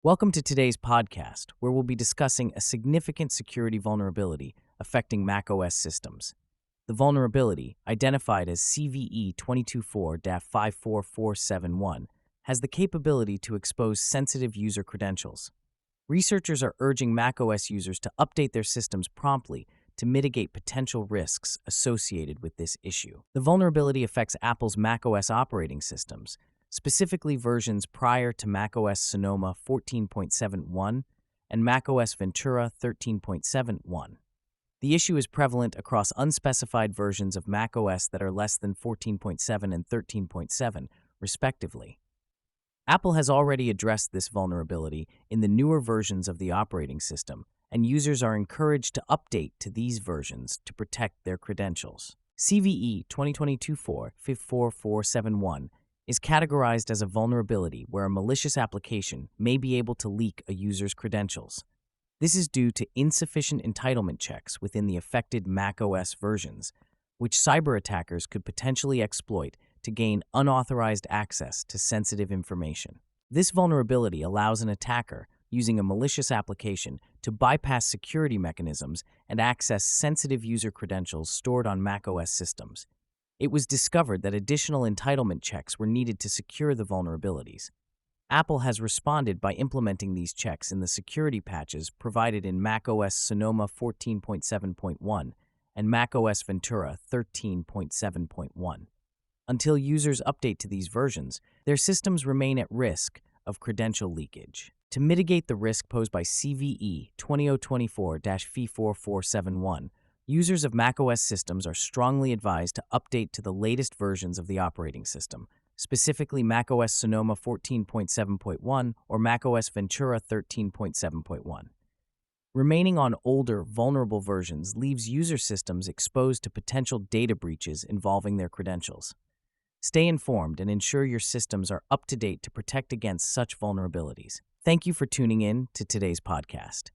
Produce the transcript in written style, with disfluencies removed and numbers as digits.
Welcome to today's podcast, where we'll be discussing a significant security vulnerability affecting macOS systems. The vulnerability, identified as CVE 2024-54471, has the capability to expose sensitive user credentials. Researchers are urging macOS users to update their systems promptly to mitigate potential risks associated with this issue. The vulnerability affects Apple's macOS operating systems, specifically versions prior to macOS Sonoma 14.71 and macOS Ventura 13.71. The issue is prevalent across unspecified versions of macOS that are less than 14.7 and 13.7, respectively. Apple has already addressed this vulnerability in the newer versions of the operating system, and users are encouraged to update to these versions to protect their credentials. CVE 2024-54471 is categorized as a vulnerability where a malicious application may be able to leak a user's credentials. This is due to insufficient entitlement checks within the affected macOS versions, which cyber attackers could potentially exploit to gain unauthorized access to sensitive information. This vulnerability allows an attacker, using a malicious application, to bypass security mechanisms and access sensitive user credentials stored on macOS systems. It was discovered that additional entitlement checks were needed to secure the vulnerabilities. Apple has responded by implementing these checks in the security patches provided in macOS Sonoma 14.7.1 and macOS Ventura 13.7.1. Until users update to these versions, their systems remain at risk of credential leakage. To mitigate the risk posed by CVE 2024-54471, users of macOS systems are strongly advised to update to the latest versions of the operating system, specifically macOS Sonoma 14.7.1 or macOS Ventura 13.7.1. Remaining on older, vulnerable versions leaves user systems exposed to potential data breaches involving their credentials. Stay informed and ensure your systems are up to date to protect against such vulnerabilities. Thank you for tuning in to today's podcast.